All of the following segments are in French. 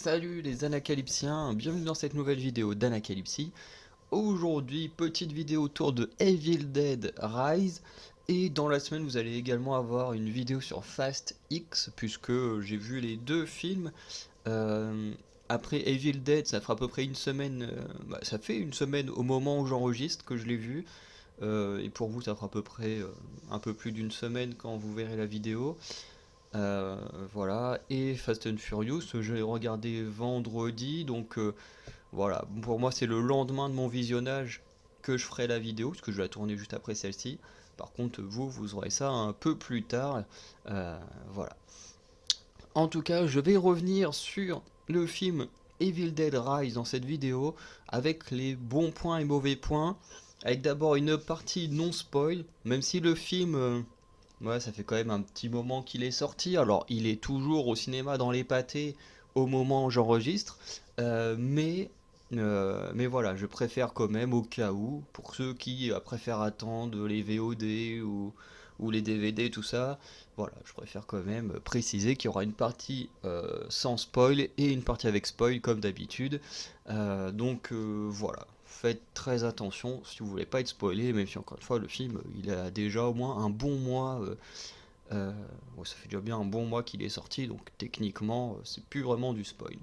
Salut les Anacalypsiens, bienvenue dans cette nouvelle vidéo d'Anacalypsie. Aujourd'hui, petite vidéo autour de Evil Dead Rise. Et dans la semaine, vous allez également avoir une vidéo sur Fast X, puisque j'ai vu les deux films. Euh, Après Evil Dead, ça fera à peu près une semaine, ça fait une semaine au moment où j'enregistre que je l'ai vu. Et pour vous, ça fera à peu près un peu plus d'une semaine quand vous verrez la vidéo. Euh, voilà, et Fast and Furious, je l'ai regardé vendredi, donc voilà, pour moi c'est le lendemain de mon visionnage que je ferai la vidéo, parce que je vais la tourner juste après celle-ci. Par contre, vous aurez ça un peu plus tard. Euh, voilà. En tout cas, je vais revenir sur le film Evil Dead Rise dans cette vidéo, avec les bons points et mauvais points, avec d'abord une partie non spoil, même si le film ouais, ça fait quand même un petit moment qu'il est sorti. Alors, il est toujours au cinéma dans les pâtés au moment où j'enregistre. Mais voilà, je préfère quand même au cas où, pour ceux qui préfèrent attendre les VOD ou les DVD, tout ça. Voilà, je préfère quand même préciser qu'il y aura une partie sans spoil et une partie avec spoil, comme d'habitude. Voilà, faites très attention si vous voulez pas être spoilé, même si encore une fois le film il a déjà au moins un bon mois, ouais, ça fait déjà bien un bon mois qu'il est sorti, donc techniquement c'est plus vraiment du spoil.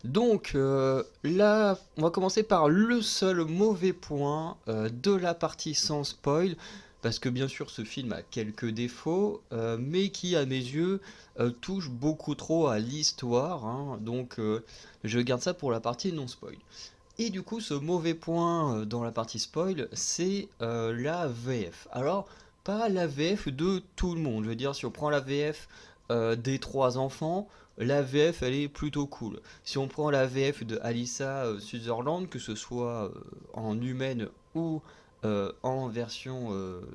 Donc là, on va commencer par le seul mauvais point de la partie sans spoil, parce que bien sûr ce film a quelques défauts, mais qui à mes yeux touche beaucoup trop à l'histoire, hein. Donc je garde ça pour la partie non spoil. Et du coup, ce mauvais point dans la partie spoil, c'est la VF. Alors, pas la VF de tout le monde. Je veux dire, si on prend la VF des trois enfants, la VF elle est plutôt cool. Si on prend la VF de Alyssa Sutherland, que ce soit en humaine ou en version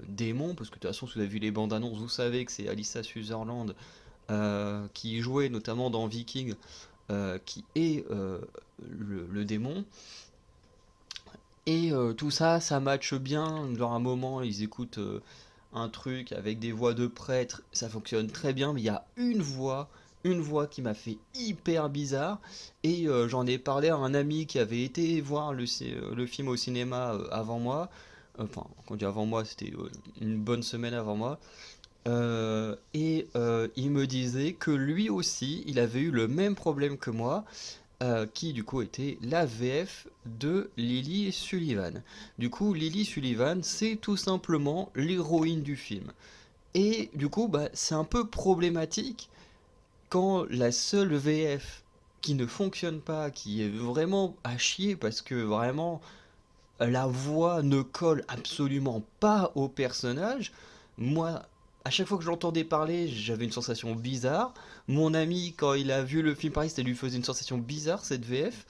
démon, parce que de toute façon, si vous avez vu les bandes annonces, vous savez que c'est Alyssa Sutherland qui jouait notamment dans Viking, qui est le démon. Et tout ça, ça matche bien. Genre, à un moment, ils écoutent un truc avec des voix de prêtre, ça fonctionne très bien, mais il y a une voix qui m'a fait hyper bizarre. Et j'en ai parlé à un ami qui avait été voir le film au cinéma avant moi. Enfin, quand je dis avant moi, c'était une bonne semaine avant moi. Il me disait que lui aussi, il avait eu le même problème que moi, qui du coup était la VF de Lily Sullivan. Du coup, Lily Sullivan, c'est tout simplement l'héroïne du film. Et du coup, bah, c'est un peu problématique quand la seule VF qui ne fonctionne pas, qui est vraiment à chier parce que vraiment la voix ne colle absolument pas au personnage. Moi, à chaque fois que je l'entendais parler, j'avais une sensation bizarre. Mon ami, quand il a vu le film pareil, ça lui faisait une sensation bizarre, cette VF.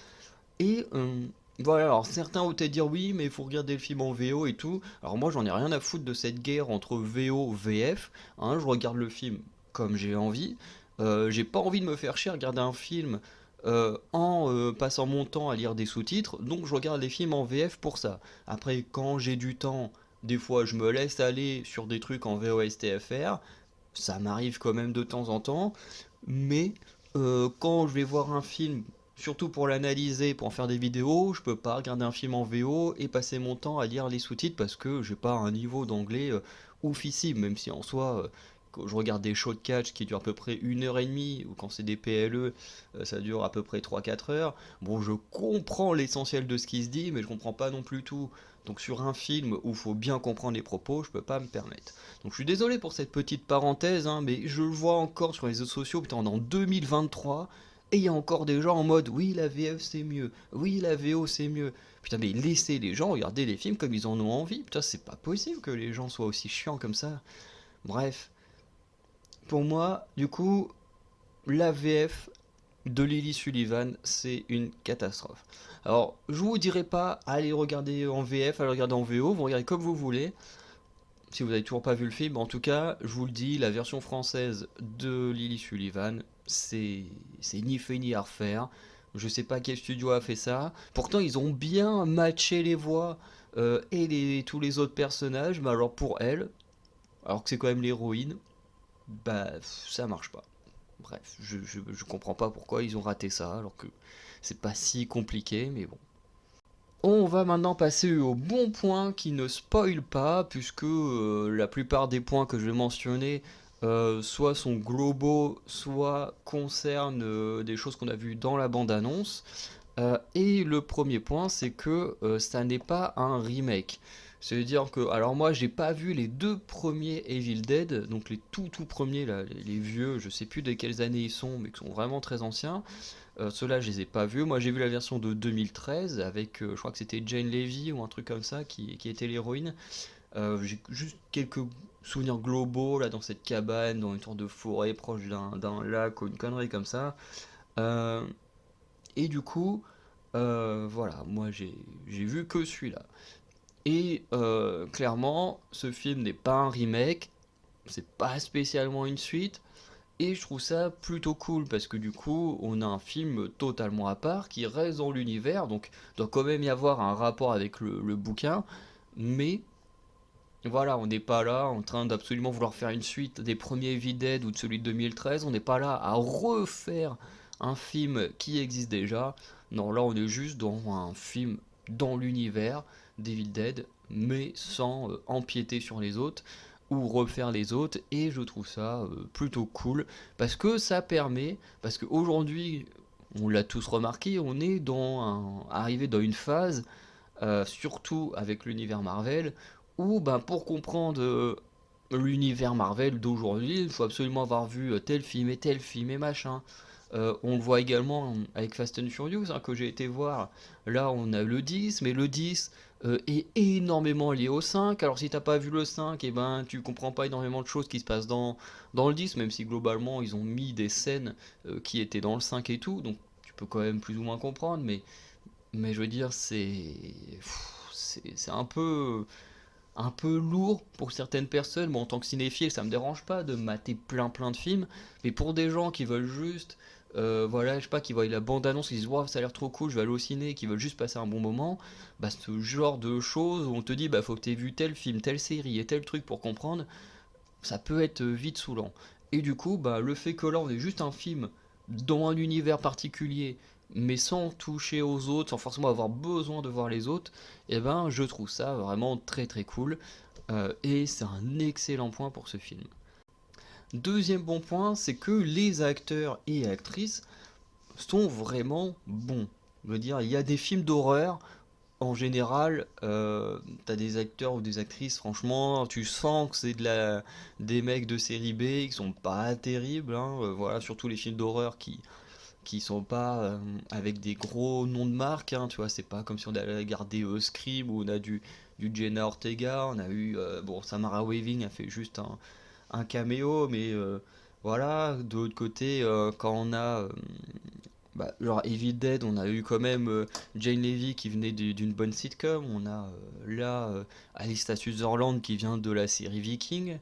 Et voilà, alors certains vont peut-être dire oui, mais il faut regarder le film en VO et tout. Alors moi, j'en ai rien à foutre de cette guerre entre VO et VF, hein. Je regarde le film comme j'ai envie. J'ai pas envie de me faire chier à regarder un film en passant mon temps à lire des sous-titres, donc je regarde les films en VF pour ça. Après, quand j'ai du temps, des fois je me laisse aller sur des trucs en VOST FR. ça m'arrive quand même de temps en temps, mais quand je vais voir un film, surtout pour l'analyser, pour en faire des vidéos, je peux pas regarder un film en VO et passer mon temps à lire les sous-titres parce que j'ai pas un niveau d'anglais oufissime, même si en soi, quand je regarde des shows de catch qui durent à peu près 1 heure et demie, ou quand c'est des PLE, ça dure à peu près 3 4 heures. Bon, je comprends l'essentiel de ce qui se dit, mais je comprends pas non plus tout. Donc sur un film où il faut bien comprendre les propos, je peux pas me permettre. Donc je suis désolé pour cette petite parenthèse, hein, mais je le vois encore sur les réseaux sociaux, putain, on est en 2023, et il y a encore des gens en mode oui la VF c'est mieux, oui la VO c'est mieux. Putain mais laissez les gens regarder les films comme ils en ont envie, putain c'est pas possible que les gens soient aussi chiants comme ça. Bref, pour moi, du coup, la VF de Lily Sullivan, c'est une catastrophe. Alors, je vous dirai pas, allez regarder en VF, allez regarder en VO, vous regardez comme vous voulez, si vous avez toujours pas vu le film. En tout cas, je vous le dis, la version française de Lily Sullivan, c'est ni fait ni à refaire. Je sais pas quel studio a fait ça. Pourtant, ils ont bien matché les voix et tous les autres personnages. Mais alors pour elle, alors que c'est quand même l'héroïne, bah ça marche pas. Bref, je comprends pas pourquoi ils ont raté ça, alors que c'est pas si compliqué, mais bon. On va maintenant passer au bon point qui ne spoil pas, puisque la plupart des points que je vais mentionner soit sont globaux, soit concernent des choses qu'on a vues dans la bande-annonce. Et le premier point, c'est que ça n'est pas un remake. C'est-à-dire que, alors moi, j'ai pas vu les deux premiers Evil Dead, donc les tout premiers, là, les vieux, je sais plus de quelles années ils sont, mais qui sont vraiment très anciens. Ceux-là, je les ai pas vus. Moi, j'ai vu la version de 2013 avec, je crois que c'était Jane Levy ou un truc comme ça qui était l'héroïne. J'ai juste quelques souvenirs globaux là dans cette cabane, dans une sorte de forêt proche d'un lac ou une connerie comme ça. Euh, et du coup, voilà, moi j'ai vu que celui-là. Et clairement, ce film n'est pas un remake, c'est pas spécialement une suite. Et je trouve ça plutôt cool parce que du coup, on a un film totalement à part qui reste dans l'univers, donc il doit quand même y avoir un rapport avec le bouquin, mais voilà, on n'est pas là en train d'absolument vouloir faire une suite des premiers Evil Dead ou de celui de 2013, on n'est pas là à refaire un film qui existe déjà. Non, là on est juste dans un film dans l'univers d'Evil Dead, mais sans empiéter sur les autres ou refaire les autres, et je trouve ça plutôt cool parce que ça permet, parce qu'aujourd'hui, on l'a tous remarqué, on est arrivé dans une phase surtout avec l'univers Marvel, où ben, pour comprendre l'univers Marvel d'aujourd'hui, il faut absolument avoir vu tel film et machin. On le voit également avec Fast and Furious hein, que j'ai été voir. Là, on a le 10, mais le 10 est énormément lié au 5. Alors, si t'as pas vu le 5, et ben, tu comprends pas énormément de choses qui se passent dans le 10, même si globalement ils ont mis des scènes qui étaient dans le 5 et tout. Donc, tu peux quand même plus ou moins comprendre, mais je veux dire, c'est un peu lourd pour certaines personnes. Bon, en tant que cinéphile, ça me dérange pas de mater plein de films, mais pour des gens qui veulent juste, voilà, je sais pas, qui voient la bande-annonce, qui se disent, waouh, ça a l'air trop cool, je vais aller au ciné, qui veulent juste passer un bon moment, bah, ce genre de choses où on te dit, bah, faut que t'aies vu tel film, telle série et tel truc pour comprendre, ça peut être vite saoulant. Et du coup, bah, le fait que là on ait juste un film dans un univers particulier, mais sans toucher aux autres, sans forcément avoir besoin de voir les autres, et ben je trouve ça vraiment très cool. Et c'est un excellent point pour ce film. Deuxième bon point, c'est que les acteurs et actrices sont vraiment bons. Je veux dire, il y a des films d'horreur en général, t'as des acteurs ou des actrices, franchement, tu sens que c'est des mecs de série B qui sont pas terribles, hein, voilà, surtout les films d'horreur qui sont pas avec des gros noms de marque, hein, tu vois, c'est pas comme si on allait regarder Scream où on a du Jenna Ortega, on a eu, bon, Samara Weaving a fait juste un caméo, mais voilà, de l'autre côté, quand on a bah, genre Evil Dead, on a eu quand même Jane Levy qui venait d'une bonne sitcom. On a là Alistair Sutherland qui vient de la série Viking.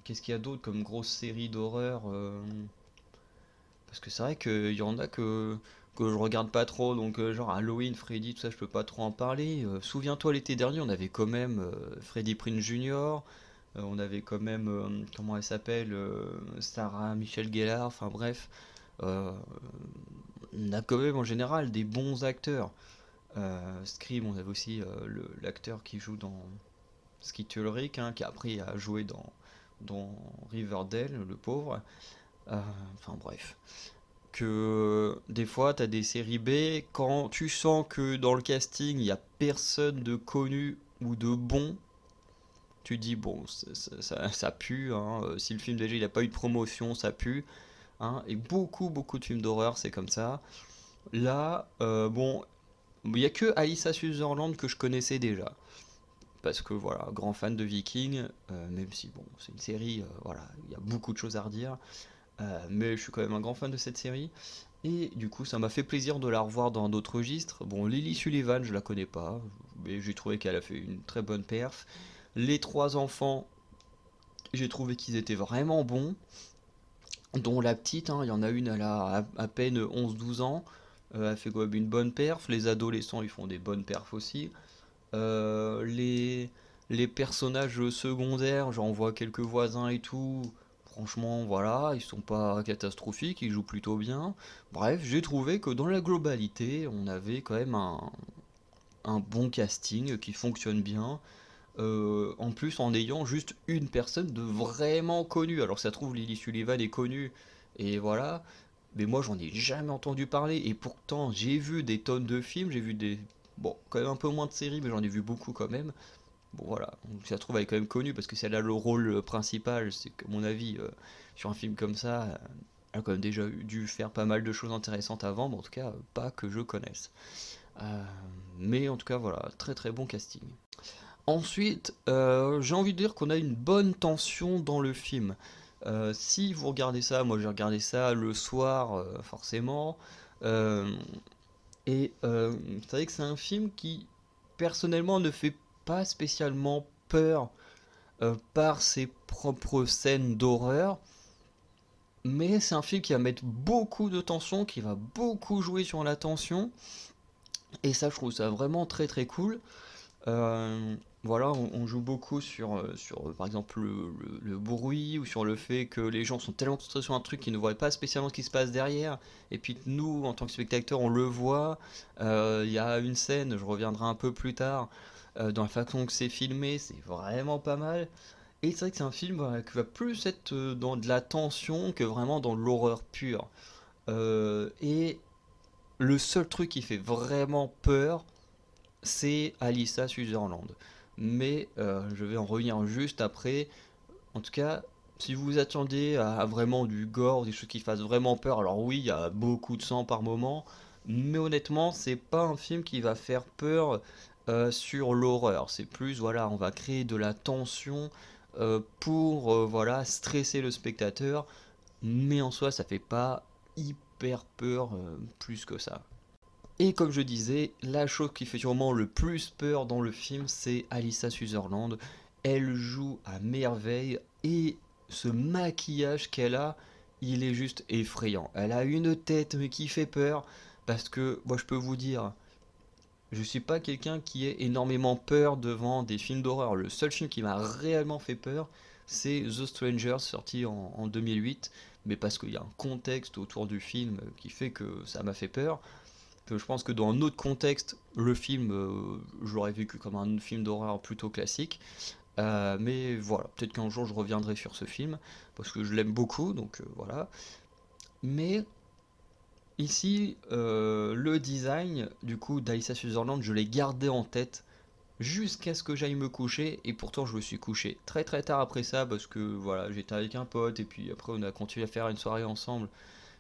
Qu'est-ce qu'il y a d'autre comme grosse série d'horreur parce que c'est vrai qu'il y en a que je regarde pas trop, donc genre Halloween, Freddy, tout ça, je peux pas trop en parler. Souviens-toi l'été dernier, on avait quand même Freddy Prinze Jr. On avait quand même, comment elle s'appelle, Sarah Michelle Gellar, enfin bref. Euh, on a quand même en général des bons acteurs. Scream, on avait aussi l'acteur qui joue dans Skeet Ulrich, hein, qui après a joué dans Riverdale, le pauvre. Euh, enfin bref. Que des fois, tu as des séries B, quand tu sens que dans le casting, il n'y a personne de connu ou de bon, tu dis, bon, ça pue, hein. Si le film déjà il n'a pas eu de promotion, ça pue. Hein. Et beaucoup de films d'horreur, c'est comme ça. Là, bon, il n'y a que Alyssa Sutherland que je connaissais déjà. Parce que voilà, grand fan de Vikings, même si bon, c'est une série, voilà, il y a beaucoup de choses à redire. Mais je suis quand même un grand fan de cette série. Et du coup, ça m'a fait plaisir de la revoir dans d'autres registres. Bon, Lily Sullivan, je la connais pas, mais j'ai trouvé qu'elle a fait une très bonne perf. Les trois enfants, j'ai trouvé qu'ils étaient vraiment bons. Dont la petite, hein, il y en a une, elle a à peine 11 12 ans. Elle fait quand même une bonne perf. Les adolescents, ils font des bonnes perfs aussi. Euh, les, les personnages secondaires, j'en vois quelques voisins et tout. Franchement, voilà, ils sont pas catastrophiques, ils jouent plutôt bien. Bref, j'ai trouvé que dans la globalité, on avait quand même un bon casting qui fonctionne bien. En plus, en ayant juste une personne de vraiment connue. Alors, ça se trouve, Lily Sullivan est connue, et voilà. Mais moi, j'en ai jamais entendu parler. Et pourtant, j'ai vu des tonnes de films, j'ai vu des. Bon, quand même un peu moins de séries, mais j'en ai vu beaucoup quand même. Bon, voilà. Donc, ça se trouve, elle est quand même connue parce que si elle a le rôle principal, c'est que, à mon avis, sur un film comme ça, elle a quand même déjà dû faire pas mal de choses intéressantes avant, mais en tout cas, pas que je connaisse. Euh, mais en tout cas, voilà, très bon casting. Ensuite, j'ai envie de dire qu'on a une bonne tension dans le film. Si vous regardez ça, moi j'ai regardé ça le soir, forcément. euh, c'est vrai que c'est un film qui, personnellement, ne fait pas spécialement peur par ses propres scènes d'horreur. Mais c'est un film qui va mettre beaucoup de tension, qui va beaucoup jouer sur la tension. Et ça, je trouve ça vraiment très cool. Voilà, on joue beaucoup sur par exemple, le bruit ou sur le fait que les gens sont tellement concentrés sur un truc qu'ils ne voient pas spécialement ce qui se passe derrière. Et puis nous, en tant que spectateurs, on le voit. Il y a une scène, je reviendrai un peu plus tard, dans la façon que c'est filmé, c'est vraiment pas mal. Et c'est vrai que c'est un film, voilà, qui va plus être dans de la tension que vraiment dans de l'horreur pure. Et le seul truc qui fait vraiment peur, c'est Alyssa Sutherland. Mais je vais en revenir juste après. En tout cas, si vous vous attendiez à vraiment du gore, des choses qui fassent vraiment peur, alors oui, il y a beaucoup de sang par moment, mais honnêtement, c'est pas un film qui va faire peur sur l'horreur. C'est plus, voilà, on va créer de la tension pour, voilà, stresser le spectateur, mais en soi, ça fait pas hyper peur plus que ça. Et comme je disais, la chose qui fait sûrement le plus peur dans le film, c'est Alyssa Sutherland. Elle joue à merveille et ce maquillage qu'elle a, il est juste effrayant. Elle a une tête mais qui fait peur parce que moi je peux vous dire, je suis pas quelqu'un qui ait énormément peur devant des films d'horreur. Le seul film qui m'a réellement fait peur, c'est The Strangers sorti en 2008, mais parce qu'il y a un contexte autour du film qui fait que ça m'a fait peur que je pense que dans un autre contexte, le film, je l'aurais vécu comme un film d'horreur plutôt classique. Mais voilà, peut-être qu'un jour je reviendrai sur ce film, parce que je l'aime beaucoup, donc voilà. Mais ici, le design, du coup, d'Alyssa Sutherland, je l'ai gardé en tête jusqu'à ce que j'aille me coucher, et pourtant je me suis couché très tard après ça, parce que voilà, j'étais avec un pote, et puis après on a continué à faire une soirée ensemble,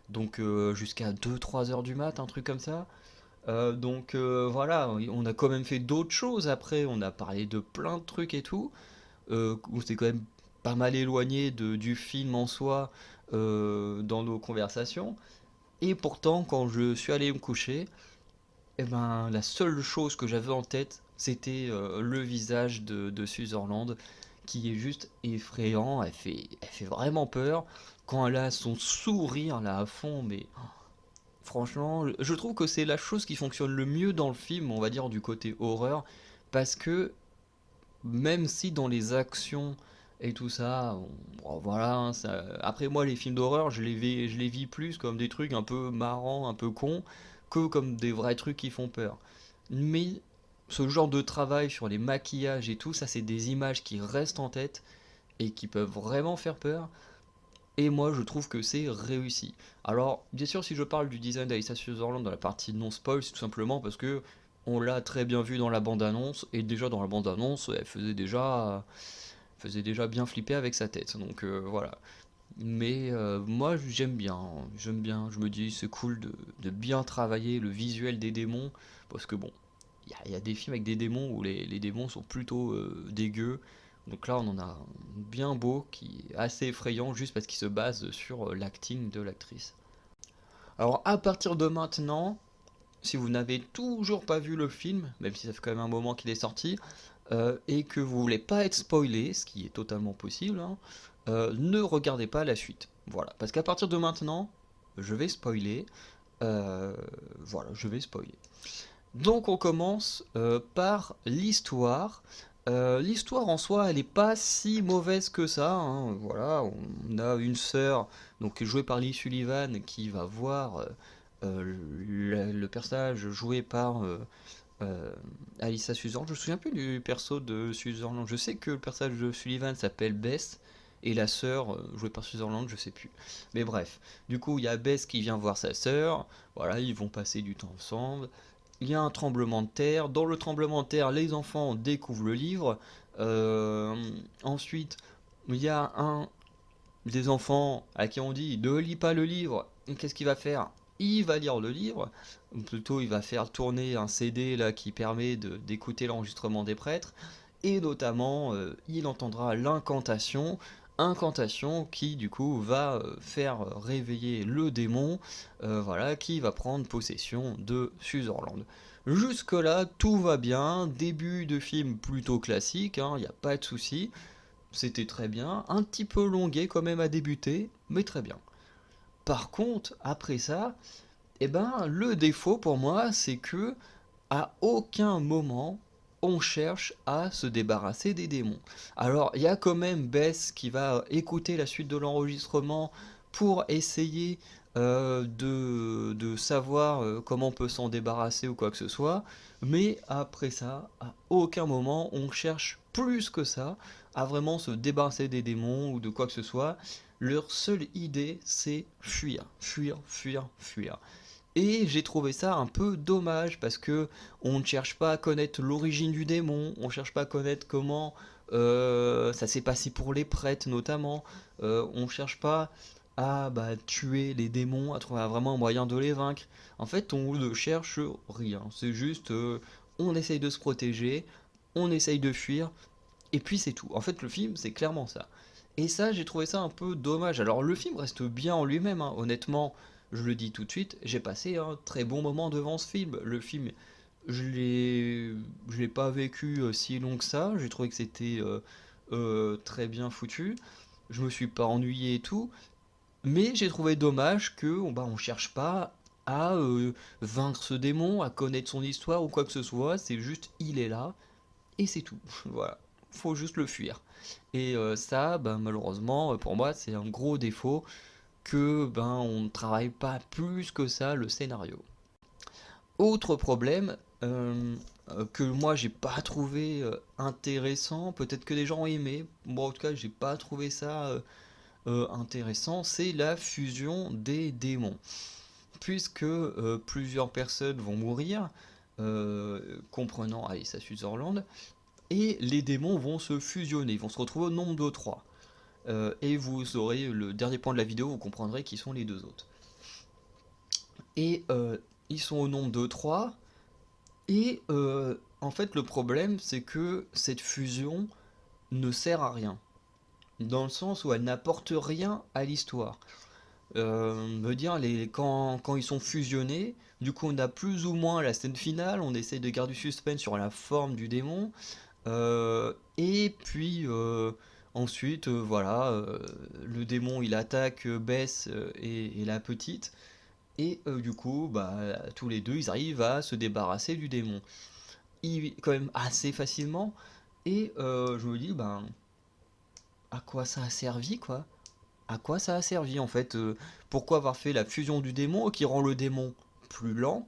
donc jusqu'à 2 3 heures du mat, un truc comme ça. Donc voilà, on a quand même fait d'autres choses après, on a parlé de plein de trucs et tout, on s'est quand même pas mal éloigné du film en soi dans nos conversations. Et pourtant, quand je suis allé me coucher, eh ben, la seule chose que j'avais en tête, c'était le visage de Sutherland, qui est juste effrayant, elle fait vraiment peur. Quand elle a son sourire là à fond, mais franchement, je trouve que c'est la chose qui fonctionne le mieux dans le film, on va dire du côté horreur, parce que même si dans les actions, et tout ça. Bon, voilà, hein, après moi les films d'horreur, je les vis plus comme des trucs un peu marrants, un peu cons, que comme des vrais trucs qui font peur. Mais ce genre de travail sur les maquillages et tout, ça c'est des images qui restent en tête et qui peuvent vraiment faire peur. Et moi, je trouve que c'est réussi. Alors, bien sûr, si je parle du design d'Alicia Sutherland dans la partie non spoil, c'est tout simplement parce que on l'a très bien vu dans la bande-annonce, et déjà dans la bande-annonce, elle faisait déjà bien flipper avec sa tête. Donc voilà. Mais moi, j'aime bien. Je me dis, c'est cool de bien travailler le visuel des démons, parce que bon, il y a des films avec des démons où les démons sont plutôt dégueux. Donc là, on en a un bien beau qui est assez effrayant juste parce qu'il se base sur l'acting de l'actrice. Alors à partir de maintenant, si vous n'avez toujours pas vu le film, même si ça fait quand même un moment qu'il est sorti, et que vous voulez pas être spoilé, ce qui est totalement possible, hein, ne regardez pas la suite. Voilà, parce qu'à partir de maintenant, je vais spoiler. Voilà, je vais spoiler. Donc on commence par l'histoire. L'histoire en soi, elle n'est pas si mauvaise que ça, hein. Voilà, on a une sœur, donc jouée par Lee Sullivan, qui va voir le personnage joué par euh, Alyssa Sutherland. Je me souviens plus du perso de Sutherland. Je sais que le personnage de Sullivan s'appelle Bess. Et la sœur, jouée par Sutherland, je sais plus. Mais bref, du coup, il y a Bess qui vient voir sa sœur. Voilà, ils vont passer du temps ensemble. Il y a un tremblement de terre. Dans le tremblement de terre, les enfants découvrent le livre. Euh, Ensuite, il y a un des enfants à qui on dit ne lis pas le livre. Qu'est-ce qu'il va faire? Il va lire le livre. Ou plutôt, il va faire tourner un CD là qui permet d'écouter l'enregistrement des prêtres. Et notamment, il entendra l'incantation. Incantation qui du coup va faire réveiller le démon, voilà, qui va prendre possession de Sutherland. Jusque là, tout va bien, début de film plutôt classique, il n'y a pas de souci, c'était très bien, un petit peu longué quand même à débuter, mais très bien. Par contre, après ça, eh ben, le défaut pour moi, c'est que à aucun moment on cherche à se débarrasser des démons. Alors, il y a quand même Bess qui va écouter la suite de l'enregistrement pour essayer de savoir comment on peut s'en débarrasser ou quoi que ce soit. Mais après ça, à aucun moment on cherche plus que ça à vraiment se débarrasser des démons ou de quoi que ce soit. Leur seule idée, c'est fuir, fuir, fuir, fuir. Et j'ai trouvé ça un peu dommage parce que on ne cherche pas à connaître l'origine du démon, on ne cherche pas à connaître comment ça s'est passé pour les prêtres notamment, on ne cherche pas à tuer les démons, à trouver vraiment un moyen de les vaincre. En fait, on ne cherche rien, c'est juste on essaye de se protéger, on essaye de fuir, et puis c'est tout. En fait, le film, c'est clairement ça. Et ça, j'ai trouvé ça un peu dommage. Alors, le film reste bien en lui-même, hein. Honnêtement, je le dis tout de suite, j'ai passé un très bon moment devant ce film. Le film, je l'ai, je l'ai pas vécu si long que ça. J'ai trouvé que c'était très bien foutu. Je me suis pas ennuyé et tout. Mais j'ai trouvé dommage que on cherche pas à vaincre ce démon, à connaître son histoire ou quoi que ce soit. C'est juste, il est là et c'est tout. Voilà, faut juste le fuir. Et ça, malheureusement, pour moi, c'est un gros défaut que on ne travaille pas plus que ça le scénario. Autre problème que moi j'ai pas trouvé intéressant, peut-être que les gens ont aimé, moi en tout cas j'ai pas trouvé ça intéressant, c'est la fusion des démons. Puisque plusieurs personnes vont mourir, comprenant Alyssa Sutherland, et les démons vont se fusionner, ils vont se retrouver au nombre de 3. Et vous aurez le dernier point de la vidéo, vous comprendrez qui sont les deux autres. Et ils sont au nombre de 3. Et en fait, le problème, c'est que cette fusion ne sert à rien. Dans le sens où elle n'apporte rien à l'histoire. Me dire, quand ils sont fusionnés, du coup, on a plus ou moins la scène finale, on essaye de garder du suspense sur la forme du démon. Et puis ensuite, voilà, le démon il attaque Bess et la petite, et du coup, tous les deux ils arrivent à se débarrasser du démon. Quand même assez facilement, et je me dis, à quoi ça a servi, quoi? À quoi ça a servi, en fait? Pourquoi avoir fait la fusion du démon qui rend le démon plus lent,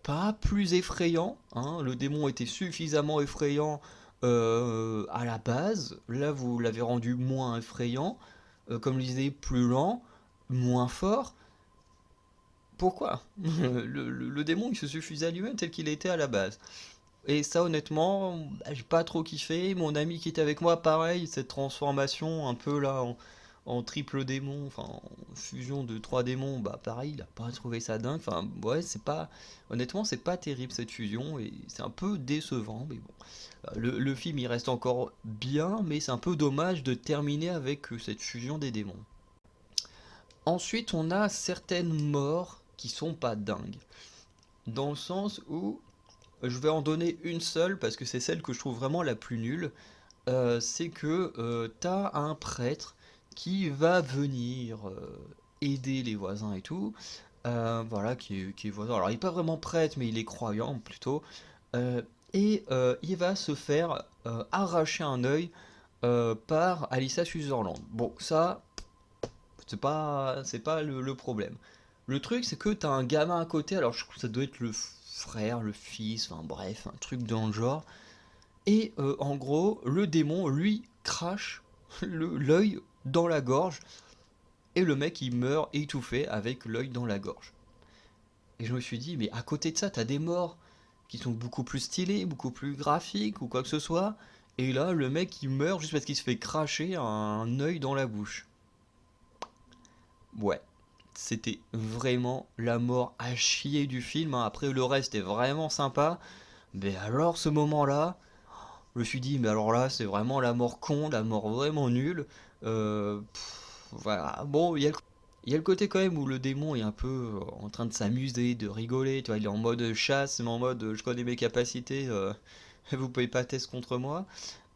pas plus effrayant, hein? Le démon était suffisamment effrayant à la base. Là, vous l'avez rendu moins effrayant, comme je disais, plus lent, moins fort. Pourquoi? Le démon, il se suffisait à lui-même tel qu'il était à la base. Et ça, honnêtement, bah, j'ai pas trop kiffé. Mon ami qui était avec moi, pareil, cette transformation un peu là en triple démon, enfin en fusion de trois démons, bah pareil, il a pas trouvé ça dingue. Enfin, ouais, c'est pas. Honnêtement, c'est pas terrible cette fusion et c'est un peu décevant, mais bon. Le film, il reste encore bien, mais c'est un peu dommage de terminer avec cette fusion des démons. Ensuite, on a certaines morts qui sont pas dingues. Dans le sens où je vais en donner une seule parce que c'est celle que je trouve vraiment la plus nulle. C'est que t'as un prêtre qui va venir aider les voisins et tout. Voilà, qui est voisin. Alors il est pas vraiment prêtre, mais il est croyant plutôt. Euh, il va se faire arracher un œil par Alyssa Sutherland. Bon, ça, c'est pas le problème. Le truc, c'est que t'as un gamin à côté, alors je trouve que ça doit être le frère, le fils, enfin bref, un truc dans le genre. Et en gros, le démon, lui, crache l'œil dans la gorge, et le mec, il meurt étouffé avec l'œil dans la gorge. Et je me suis dit, mais à côté de ça, t'as des morts qui sont beaucoup plus stylés, beaucoup plus graphiques, ou quoi que ce soit, et là, le mec, il meurt juste parce qu'il se fait cracher un œil dans la bouche. Ouais, c'était vraiment la mort à chier du film, hein. Après, le reste est vraiment sympa. Mais alors, ce moment-là, je me suis dit, mais alors là, c'est vraiment la mort con, la mort vraiment nulle. Voilà. Bon, il y a le côté quand même où le démon est un peu en train de s'amuser, de rigoler. Tu vois, il est en mode chasse, mais en mode je connais mes capacités, vous pouvez pas test contre moi.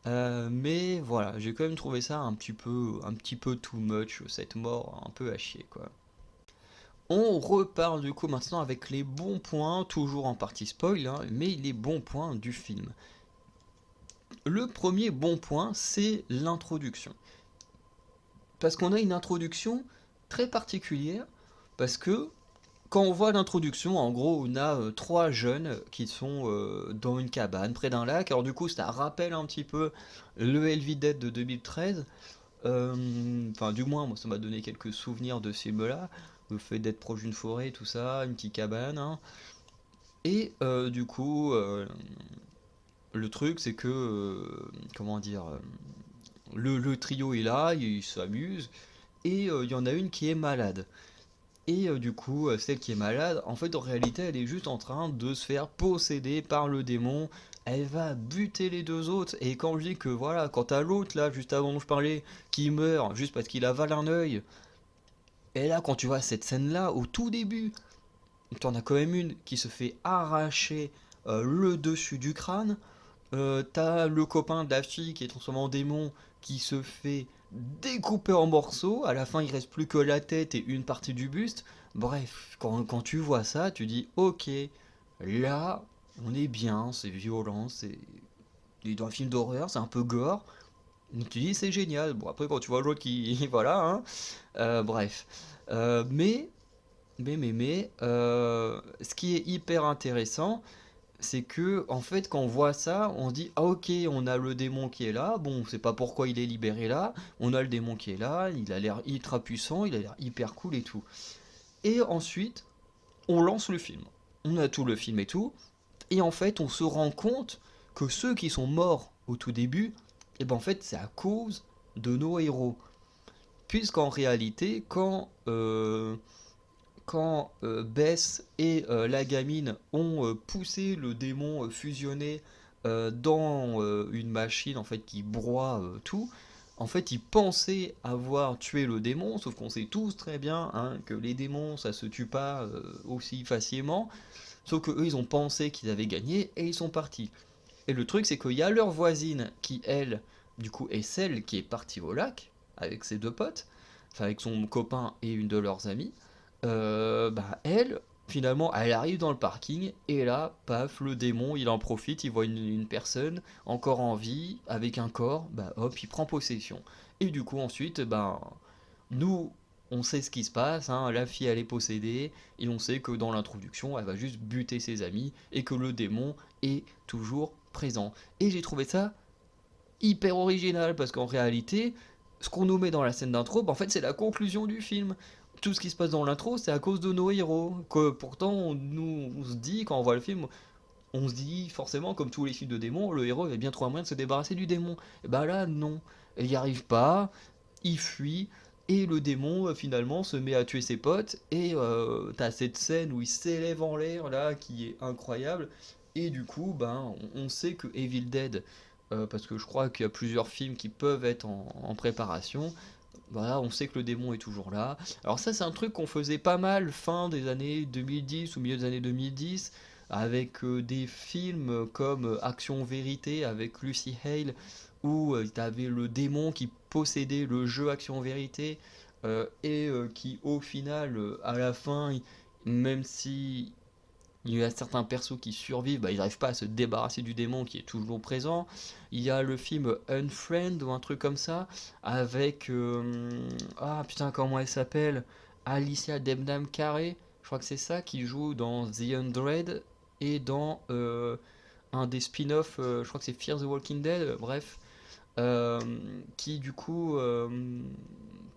Mais voilà, j'ai quand même trouvé ça un petit peu too much, cette mort un peu à chier, quoi. On repart du coup maintenant avec les bons points, toujours en partie spoil, hein, mais les bons points du film. Le premier bon point, c'est l'introduction. Parce qu'on a une introduction très particulière, parce que quand on voit l'introduction, en gros, on a trois jeunes qui sont dans une cabane près d'un lac. Alors du coup, ça rappelle un petit peu le Evil Dead de 2013. Enfin, du moins, moi, ça m'a donné quelques souvenirs de ce film-là. Le fait d'être proche d'une forêt, tout ça, une petite cabane, hein. Et du coup, le truc, c'est que, comment dire, le trio est là, il s'amuse, et il y en a une qui est malade. Et du coup, celle qui est malade, en fait, en réalité, elle est juste en train de se faire posséder par le démon. Elle va buter les deux autres. Et quand je dis que, voilà, quand t'as l'autre, là, juste avant dont je parlais, qui meurt juste parce qu'il avale un œil, et là, quand tu vois cette scène-là, au tout début, t'en as quand même une qui se fait arracher le dessus du crâne. T'as le copain de la fille qui est transformé en démon qui se fait découper en morceaux. À la fin, il reste plus que la tête et une partie du buste. Bref, quand tu vois ça, tu dis ok, là, on est bien, c'est violent, c'est dans un film d'horreur, c'est un peu gore. Donc tu dis c'est génial. Bon, après, quand tu vois l'autre qui. Voilà, hein. Bref. Mais, ce qui est hyper intéressant, c'est que en fait quand on voit ça, on se dit ah ok, on a le démon qui est là, bon on sait pas pourquoi il est libéré là, on a le démon qui est là, il a l'air ultra puissant, il a l'air hyper cool et tout. Et ensuite, on lance le film. On a tout le film et tout, et en fait on se rend compte que ceux qui sont morts au tout début, et ben en fait c'est à cause de nos héros. Puisqu'en réalité, quand Bess et la gamine ont poussé le démon fusionné dans une machine en fait qui broie tout. En fait, ils pensaient avoir tué le démon, sauf qu'on sait tous très bien hein, que les démons ça se tue pas aussi facilement. Sauf que eux ils ont pensé qu'ils avaient gagné et ils sont partis. Et le truc c'est qu'il y a leur voisine qui elle, du coup, est celle qui est partie au lac avec ses deux potes, enfin avec son copain et une de leurs amies. Bah elle, finalement, elle arrive dans le parking et là, paf, le démon, il en profite, il voit une personne encore en vie avec un corps, bah hop, il prend possession. Et du coup ensuite, ben, nous, on sait ce qui se passe, hein, la fille elle est possédée, et on sait que dans l'introduction, elle va juste buter ses amis, et que le démon est toujours présent. Et j'ai trouvé ça hyper original, parce qu'en réalité, ce qu'on nous met dans la scène d'intro, bah, en fait c'est la conclusion du film. Tout ce qui se passe dans l'intro, c'est à cause de nos héros. Que pourtant, on se dit, quand on voit le film, on se dit forcément, comme tous les films de démons, le héros avait bien trouvé un moyen de se débarrasser du démon. Et bah là, non. Il n'y arrive pas, il fuit, et le démon finalement se met à tuer ses potes, et t'as cette scène où il s'élève en l'air là, qui est incroyable, et du coup, ben, on sait que Evil Dead, parce que je crois qu'il y a plusieurs films qui peuvent être en préparation, voilà, on sait que le démon est toujours là. Alors ça, c'est un truc qu'on faisait pas mal fin des années 2010 ou milieu des années 2010, avec des films comme Action Vérité avec Lucy Hale, où t'avais le démon qui possédait le jeu Action Vérité, et qui au final, à la fin, même si il y a certains persos qui survivent, bah, ils n'arrivent pas à se débarrasser du démon qui est toujours présent. Il y a le film Unfriend ou un truc comme ça, avec... ah putain, comment elle s'appelle? Alicia Debnam Carey, je crois que c'est ça, qui joue dans The Undread et dans un des spin-offs, je crois que c'est Fear the Walking Dead, bref. euh, qui du coup,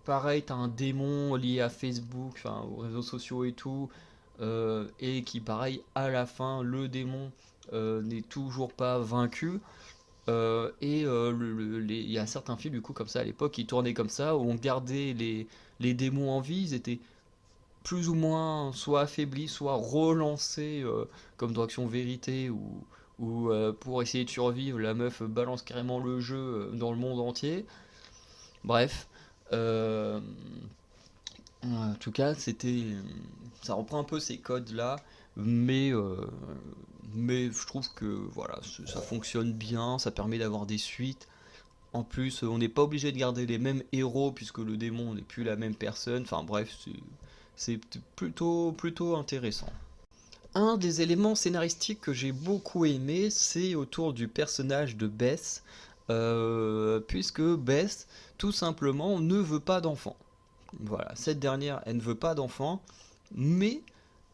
pareil, t'as un démon lié à Facebook, enfin aux réseaux sociaux et tout, et qui pareil, à la fin, le démon n'est toujours pas vaincu. Il y a certains films du coup comme ça à l'époque qui tournaient comme ça, où on gardait les démons en vie, ils étaient plus ou moins soit affaiblis, soit relancés, comme dans Action Vérité, ou pour essayer de survivre, la meuf balance carrément le jeu dans le monde entier. Bref, euh, en tout cas, ça reprend un peu ces codes-là, mais, euh, mais je trouve que voilà, ça fonctionne bien, ça permet d'avoir des suites. En plus, on n'est pas obligé de garder les mêmes héros puisque le démon n'est plus la même personne. Enfin bref, c'est plutôt intéressant. Un des éléments scénaristiques que j'ai beaucoup aimé, c'est autour du personnage de Bess, puisque Bess, tout simplement, ne veut pas d'enfant. Voilà, cette dernière, elle ne veut pas d'enfant, mais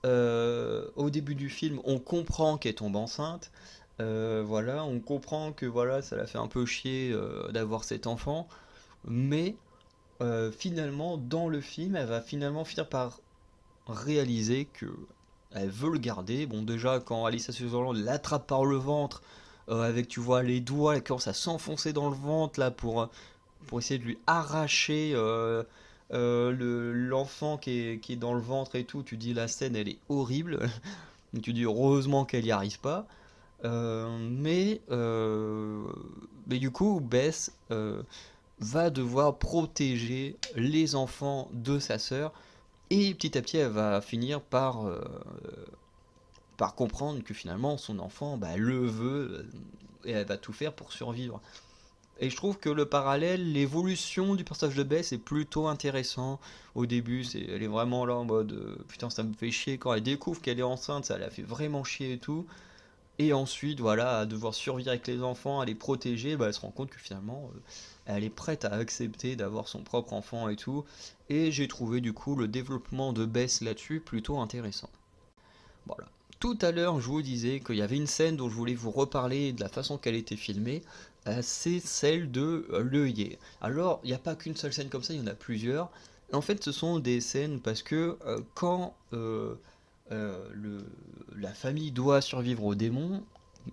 au début du film, on comprend qu'elle tombe enceinte. Voilà, on comprend que voilà, ça la fait un peu chier d'avoir cet enfant, mais finalement, dans le film, elle va finalement finir par réaliser que elle veut le garder. Bon, déjà, quand Alicia Sutherland l'attrape par le ventre, avec, tu vois, les doigts, elle commence à s'enfoncer dans le ventre, là, pour essayer de lui arracher l'enfant qui est dans le ventre et tout, tu dis, la scène, elle est horrible. Tu dis, heureusement qu'elle y arrive pas. Mais du coup, Bess va devoir protéger les enfants de sa sœur, et petit à petit, elle va finir par comprendre que finalement, son enfant, bah, elle le veut, et elle va tout faire pour survivre. Et je trouve que le parallèle, l'évolution du personnage de Bess est plutôt intéressant. Au début, elle est vraiment là en mode putain, ça me fait chier. Quand elle découvre qu'elle est enceinte, ça la fait vraiment chier et tout. Et ensuite, voilà, à devoir survivre avec les enfants, à les protéger, bah, elle se rend compte que finalement, elle est prête à accepter d'avoir son propre enfant et tout. Et j'ai trouvé du coup le développement de Bess là-dessus plutôt intéressant. Voilà. Tout à l'heure, je vous disais qu'il y avait une scène dont je voulais vous reparler de la façon qu'elle était filmée. C'est celle de l'œillet. Alors, il n'y a pas qu'une seule scène comme ça, il y en a plusieurs. En fait, ce sont des scènes parce que quand la famille doit survivre au démon,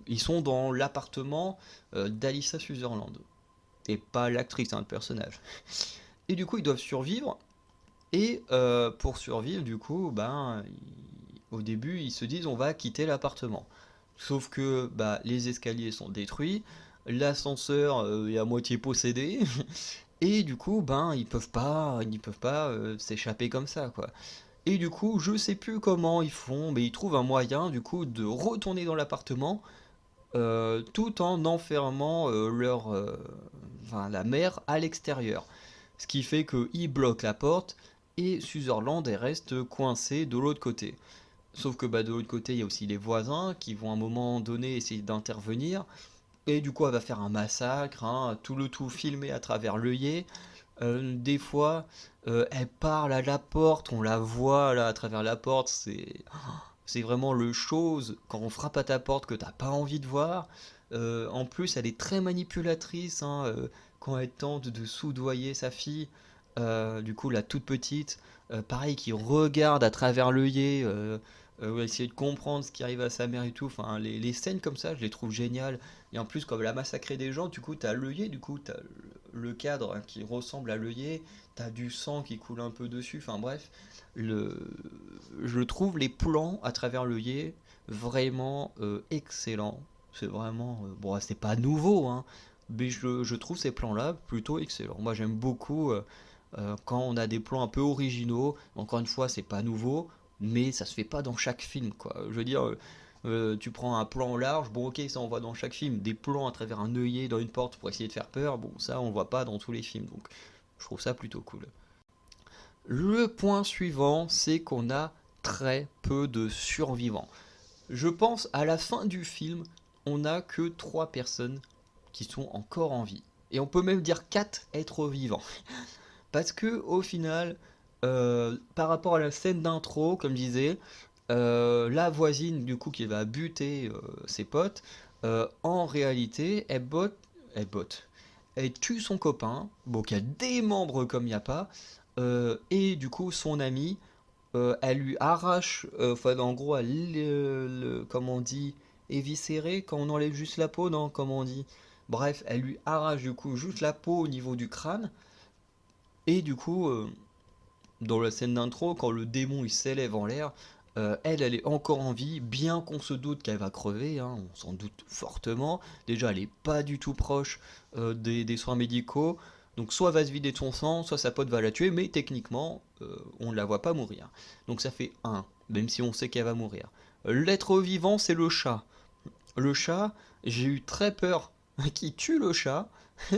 ils sont dans l'appartement d'Alyssa Sutherland. Et pas l'actrice, hein, le personnage. Et du coup, ils doivent survivre. Et pour survivre, du coup, au début, ils se disent on va quitter l'appartement. Sauf que bah, les escaliers sont détruits, l'ascenseur est à moitié possédé, et du coup, ils peuvent pas s'échapper comme ça, quoi. Et du coup, je sais plus comment ils font, mais ils trouvent un moyen, du coup, de retourner dans l'appartement, tout en enfermant enfin, la mère à l'extérieur. Ce qui fait qu'ils bloquent la porte, et Sutherland elle reste coincée de l'autre côté. Sauf que bah, de l'autre côté, il y a aussi les voisins qui vont à un moment donné essayer d'intervenir. Et du coup, elle va faire un massacre, hein, tout le tout filmé à travers l'œillet. Des fois, elle parle à la porte, on la voit là à travers la porte, c'est vraiment le chose quand on frappe à ta porte que t'as pas envie de voir. En plus, elle est très manipulatrice, hein, quand elle tente de soudoyer sa fille, du coup la toute petite, pareil qui regarde à travers l'œillet, essayer de comprendre ce qui arrive à sa mère et tout. Enfin, les scènes comme ça, je les trouve géniales. Et en plus, comme elle a massacré des gens, du coup, t'as l'œillet, du coup, t'as le cadre, hein, qui ressemble à l'œillet, t'as du sang qui coule un peu dessus. Enfin bref, le, je trouve les plans à travers l'œillet vraiment excellents. C'est vraiment, bon, c'est pas nouveau, hein, mais je trouve ces plans-là plutôt excellents. Moi, j'aime beaucoup quand on a des plans un peu originaux. Encore une fois, c'est pas nouveau, mais ça se fait pas dans chaque film, quoi. Je veux dire, tu prends un plan large, bon, ok, ça on voit dans chaque film. Des plans à travers un œillet dans une porte pour essayer de faire peur, bon, ça on voit pas dans tous les films, donc je trouve ça plutôt cool. Le point suivant, c'est qu'on a très peu de survivants. Je pense à la fin du film, on n'a que 3 personnes qui sont encore en vie. Et on peut même dire 4 êtres vivants. Parce que au final, par rapport à la scène d'intro, comme je disais, la voisine du coup qui va buter ses potes, en réalité, elle botte, elle tue son copain, bon qui a des membres comme il n'y a pas, et du coup son ami, elle lui arrache, enfin en gros, comment on dit, éviscérer quand on enlève juste la peau, non, comment on dit. Bref, elle lui arrache du coup juste la peau au niveau du crâne, et du coup, dans la scène d'intro, quand le démon il s'élève en l'air, elle est encore en vie, bien qu'on se doute qu'elle va crever, hein, on s'en doute fortement. Déjà, elle est pas du tout proche des soins médicaux, donc soit elle va se vider de son sang, soit sa pote va la tuer, mais techniquement, on ne la voit pas mourir. Donc ça fait un, même si on sait qu'elle va mourir. L'être vivant, c'est le chat. Le chat, j'ai eu très peur qu'il tue le chat.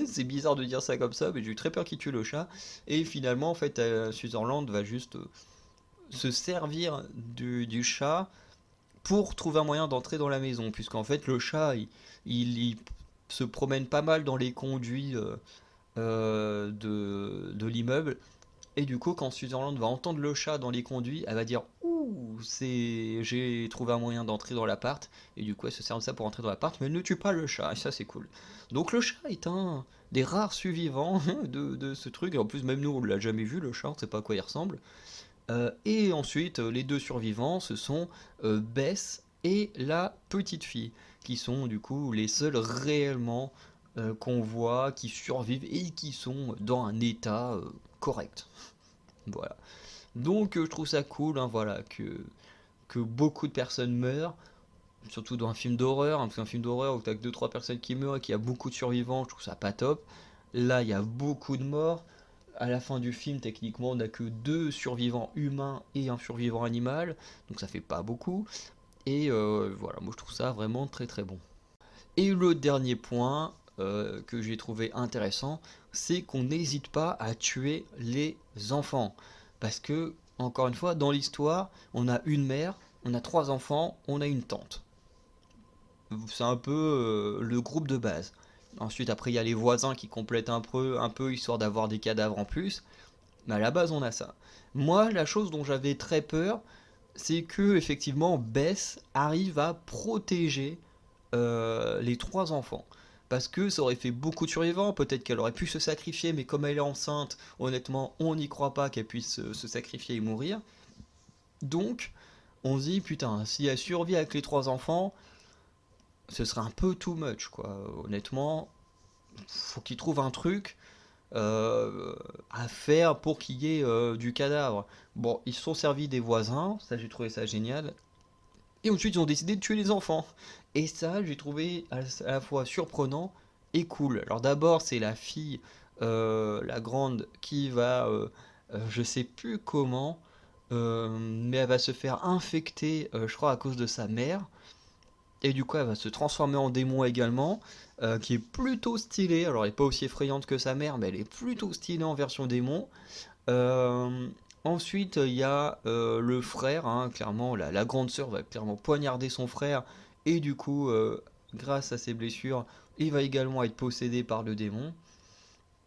C'est bizarre de dire ça comme ça, mais j'ai eu très peur qu'il tue le chat. Et finalement, en fait, Sutherland va juste se servir du chat pour trouver un moyen d'entrer dans la maison. Puisqu'en fait, le chat, il se promène pas mal dans les conduits de l'immeuble. Et du coup, quand Sutherland va entendre le chat dans les conduits, elle va dire ouh, j'ai trouvé un moyen d'entrer dans l'appart. Et du coup, elle se sert de ça pour entrer dans l'appart, mais elle ne tue pas le chat. Et ça, c'est cool. Donc, le chat est un des rares survivants de ce truc. Et en plus, même nous, on l'a jamais vu, le chat, on ne sait pas à quoi il ressemble. Et ensuite, les deux survivants, ce sont Bess et la petite fille, qui sont du coup les seuls réellement qu'on voit, qui survivent et qui sont dans un état correct. Voilà. Donc je trouve ça cool, hein, voilà, que beaucoup de personnes meurent, surtout dans un film d'horreur, hein, parce qu'un film d'horreur où t'as que deux trois personnes qui meurent et qu'il y a beaucoup de survivants, je trouve ça pas top. Là, il y a beaucoup de morts. À la fin du film, techniquement, on n'a que deux survivants humains et un survivant animal, donc ça fait pas beaucoup. Et voilà, moi je trouve ça vraiment très très bon. Et le dernier point que j'ai trouvé intéressant, c'est qu'on n'hésite pas à tuer les enfants. Parce que, encore une fois, dans l'histoire, on a une mère, on a trois enfants, on a une tante. C'est un peu le groupe de base. Ensuite, après, il y a les voisins qui complètent un peu histoire d'avoir des cadavres en plus. Mais à la base, on a ça. Moi, la chose dont j'avais très peur, c'est que effectivement Bess arrive à protéger les trois enfants. Parce que ça aurait fait beaucoup de survivants, peut-être qu'elle aurait pu se sacrifier, mais comme elle est enceinte, honnêtement, on n'y croit pas qu'elle puisse se sacrifier et mourir. Donc, on se dit, putain, si elle survit avec les trois enfants, ce serait un peu too much, quoi. Honnêtement, faut qu'ils trouvent un truc à faire pour qu'il y ait du cadavre. Bon, ils se sont servis des voisins, ça j'ai trouvé ça génial. Et ensuite, ils ont décidé de tuer les enfants. Et ça, j'ai trouvé à la fois surprenant et cool. Alors d'abord, c'est la fille, la grande, qui va, je sais plus comment, mais elle va se faire infecter, je crois, à cause de sa mère. Et du coup, elle va se transformer en démon également, qui est plutôt stylée. Alors, elle n'est pas aussi effrayante que sa mère, mais elle est plutôt stylée en version démon. Euh, Ensuite, il y a le frère, hein, clairement, la grande sœur va clairement poignarder son frère, et du coup, grâce à ses blessures, il va également être possédé par le démon.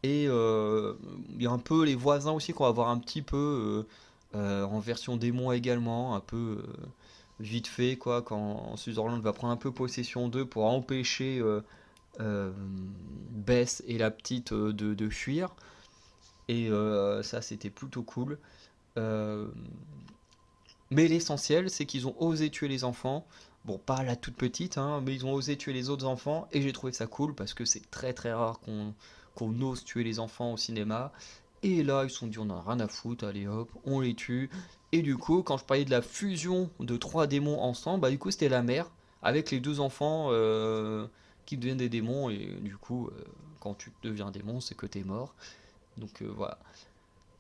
Et il y a un peu les voisins aussi qu'on va voir un petit peu en version démon également, un peu vite fait quoi, quand Sutherland va prendre un peu possession d'eux pour empêcher euh, Bess et la petite de fuir. Et ça c'était plutôt cool. Euh, mais l'essentiel c'est qu'ils ont osé tuer les enfants. Bon, pas la toute petite, hein, mais ils ont osé tuer les autres enfants et j'ai trouvé ça cool parce que c'est très très rare qu'on ose tuer les enfants au cinéma. Et là, ils se sont dit, on en a rien à foutre, allez hop, on les tue. Et du coup, quand je parlais de la fusion de trois démons ensemble, bah du coup, c'était la mère avec les deux enfants qui deviennent des démons. Et du coup, quand tu deviens démon, c'est que t'es mort. Donc voilà.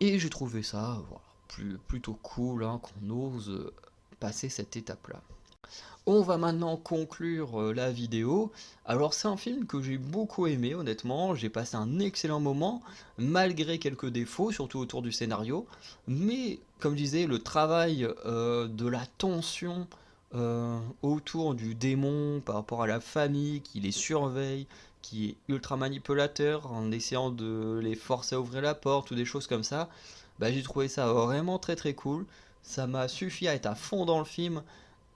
Et j'ai trouvé ça voilà, plutôt cool hein, qu'on ose passer cette étape-là. On va maintenant conclure la vidéo. Alors c'est un film que j'ai beaucoup aimé honnêtement, j'ai passé un excellent moment, malgré quelques défauts, surtout autour du scénario. Mais comme je disais, le travail de la tension autour du démon par rapport à la famille qui les surveille, qui est ultra manipulateur en essayant de les forcer à ouvrir la porte ou des choses comme ça, bah, j'ai trouvé ça vraiment très très cool. Ça m'a suffi à être à fond dans le film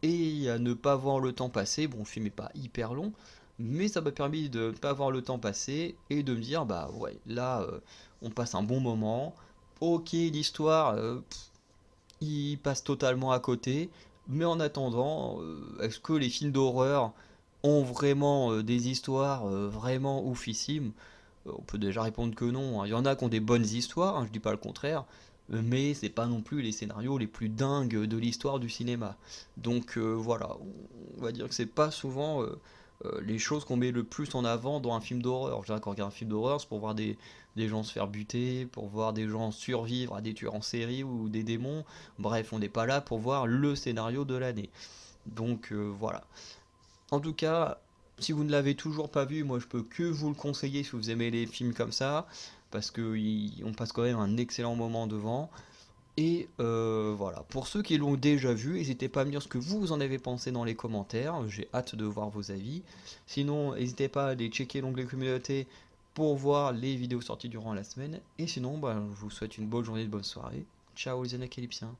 et à ne pas voir le temps passer. Bon, le film n'est pas hyper long, mais ça m'a permis de ne pas voir le temps passer et de me dire, bah ouais, là, on passe un bon moment. Ok, l'histoire, il passe totalement à côté, mais en attendant, est-ce que les films d'horreur ont vraiment des histoires vraiment oufissimes? On peut déjà répondre que non, hein. Il y en a qui ont des bonnes histoires, hein, je dis pas le contraire, mais c'est pas non plus les scénarios les plus dingues de l'histoire du cinéma. Donc voilà, on va dire que c'est pas souvent les choses qu'on met le plus en avant dans un film d'horreur. Je dirais qu'on regarde un film d'horreur, c'est pour voir des gens se faire buter, pour voir des gens survivre à des tueurs en série ou des démons. Bref, on n'est pas là pour voir le scénario de l'année. Donc voilà. En tout cas, si vous ne l'avez toujours pas vu, moi je peux que vous le conseiller si vous aimez les films comme ça, parce qu'on passe quand même un excellent moment devant. Et voilà, pour ceux qui l'ont déjà vu, n'hésitez pas à me dire ce que vous en avez pensé dans les commentaires, j'ai hâte de voir vos avis. Sinon, n'hésitez pas à aller checker l'onglet communauté pour voir les vidéos sorties durant la semaine. Et sinon, bah, je vous souhaite une bonne journée, une bonne soirée. Ciao les Anacalypsiens.